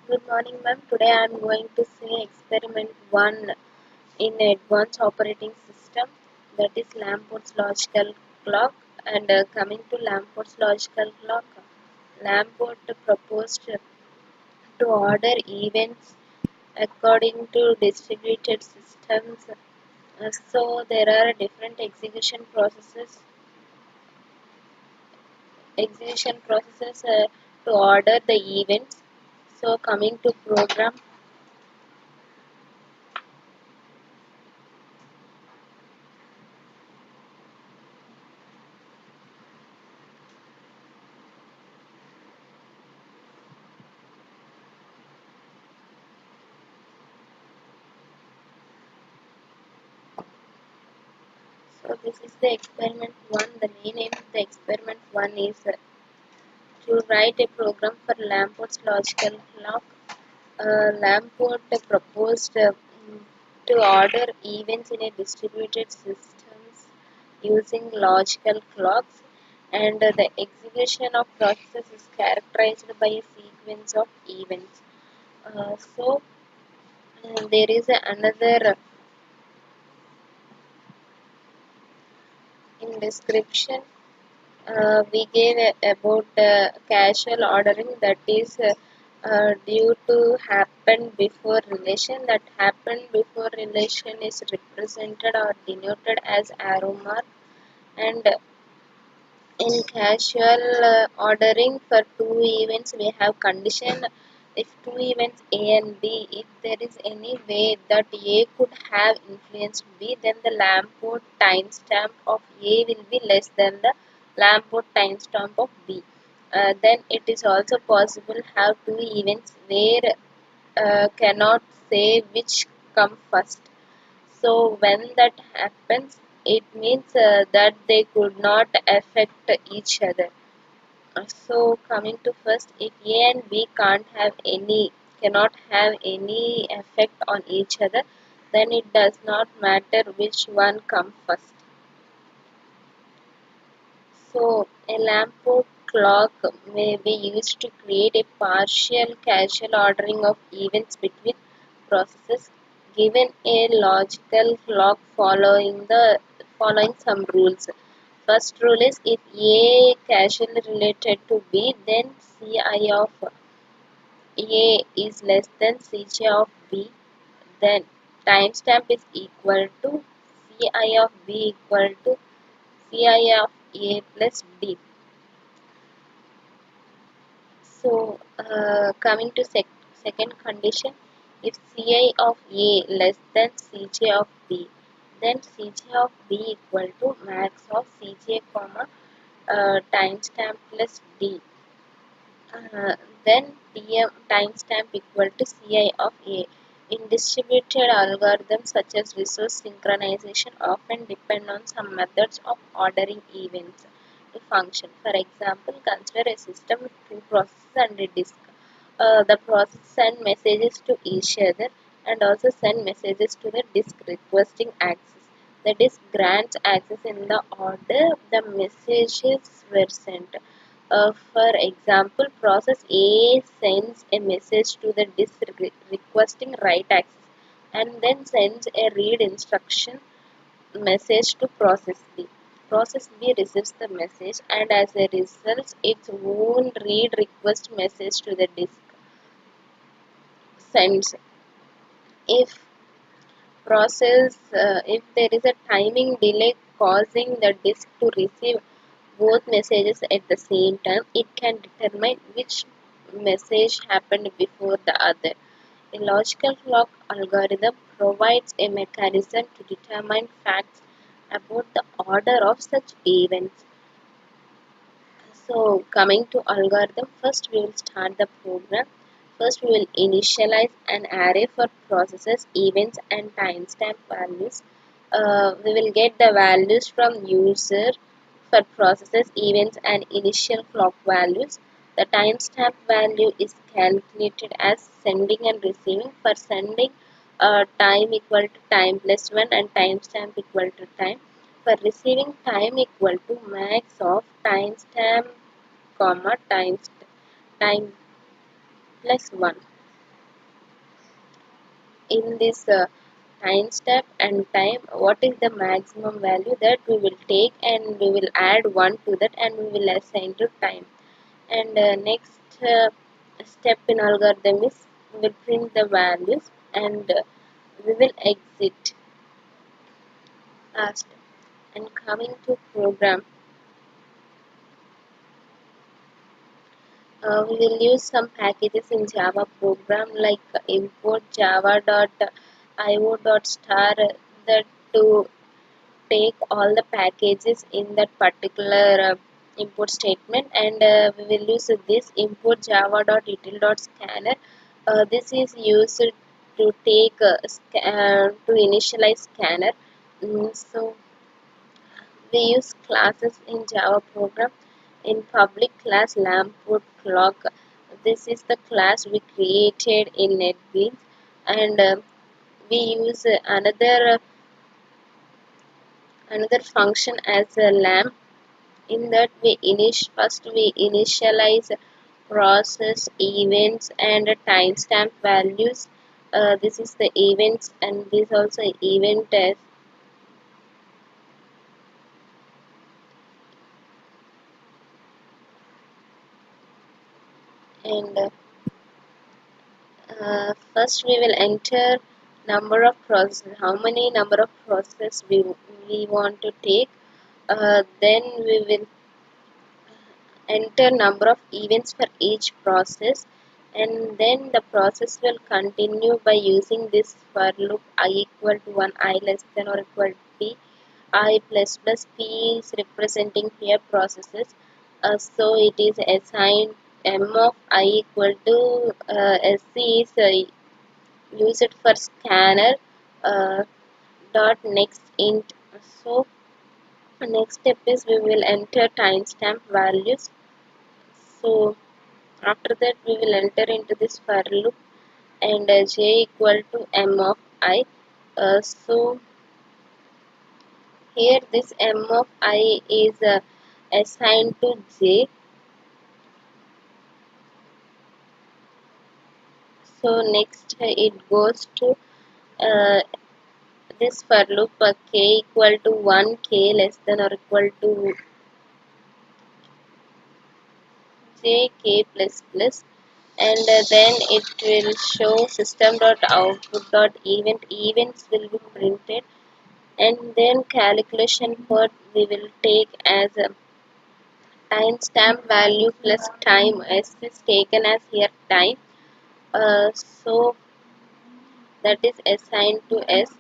Good morning, ma'am. Today I am going to say experiment 1 in advanced operating system, that is Lampport's logical clock. And coming to Lampport's logical clock, Lamport proposed to order events according to distributed systems. So there are different execution processes to order the events. So coming to program. So this is the experiment 1. The main aim of the experiment 1 is to write a program for Lamport's logical clock. Lamport proposed to order events in a distributed systems using logical clocks, and the execution of processes is characterized by a sequence of events. There is another in description. We gave about casual ordering, that is due to happen before relation. That happen before relation is represented or denoted as arrow mark. And in casual ordering, for two events we have condition. If two events A and B, if there is any way that A could have influenced B, then the Lamport timestamp of A will be less than the Lamport timestamp of B. Then it is also possible have two events where cannot say which come first. So when that happens, it means that they could not affect each other. So coming to first, if A and B cannot have any effect on each other, then it does not matter which one comes first. So a Lamport clock may be used to create a partial casual ordering of events between processes, given a logical clock following some rules. First rule is, if A casually related to B, then Ci of A is less than Cj of B. Then timestamp is equal to Ci of B equal to Ci of A plus D. So coming to second condition, if Ci of A less than Cj of B, then Cj of B equal to max of Cj comma timestamp plus D. Then Tm timestamp equal to Ci of A. In distributed algorithms such as resource synchronization often depend on some methods of ordering events to function. For example, consider a system with two processes and a disk. The process send messages to each other and also send messages to the disk requesting access. The disk grants access in the order the messages were sent. For example, process A sends a message to the disk requesting write access, and then sends a read instruction message to process B. Process B receives the message, and as a result, its own read request message to the disk sends. If if there is a timing delay causing the disk to receive both messages at the same time, it can determine which message happened before the other. A logical clock algorithm provides a mechanism to determine facts about the order of such events. So coming to algorithm, first we will start the program. First we will initialize an array for processes, events and timestamp values. We will get the values from user for processes, events and initial clock values. The timestamp value is calculated as sending and receiving. For sending, time equal to time plus 1 and timestamp equal to time. For receiving, time equal to max of timestamp comma time plus 1. in this timestamp and time, what is the maximum value that we will take, and we will add 1 to that, and we will assign to time. And next step in algorithm is we will print the values, and we will exit last. And coming to program, we will use some packages in Java program like import java.io.star that to take all the packages in that particular import statement, and we will use this import java.util.scanner. This is used to take to initialize scanner. So we use classes in Java program. In public class lamport clock, this is the class we created in NetBeans, and we use another function as a lamp. In that we first we initialize process events and timestamp values. This is the events, and this also event as, and first we will enter number of processes, how many number of processes we want to take. Then we will enter number of events for each process, and then the process will continue by using this for loop I equal to 1, I less than or equal to p, I plus plus p is representing peer processes. So it is assigned m of I equal to sc is used for scanner dot next int. So next step is we will enter timestamp values. So after that we will enter into this for loop, and j equal to m of I. So here this m of I is assigned to j. So next it goes to uh, this for loop k equal to 1, k less than or equal to j k plus plus, and then it will show system dot output dot events will be printed, and then calculation part we will take as a timestamp value plus time, s is taken as here time. So that is assigned to s.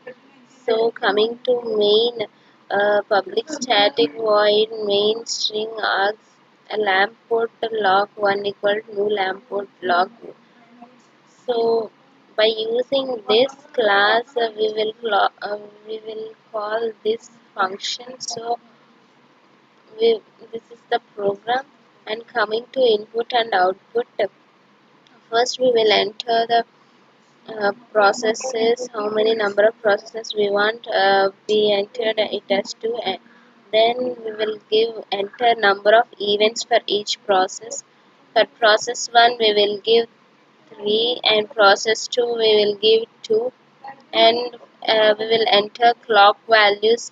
So coming to main, public static void main string args a lamport log 1 equal to new lamport log 2. So by using this class, we will call this function. So this is the program, and coming to input and output. First, we will enter the processes, how many number of processes we want. We entered it as 2, and then we will give enter number of events for each process. For process 1, we will give 3, and process 2 we will give 2, and we will enter clock values,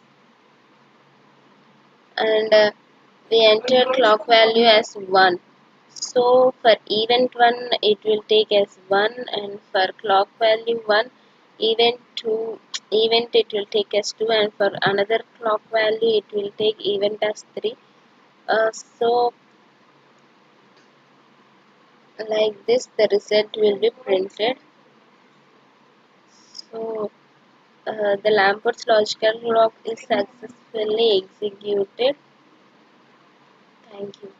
and we enter clock value as 1. So for event 1 it will take as 1, and for clock value 1, event 2 event it will take as 2, and for another clock value it will take event as 3. So like this the result will be printed. So the Lambert's logical clock is successfully executed. Thank you.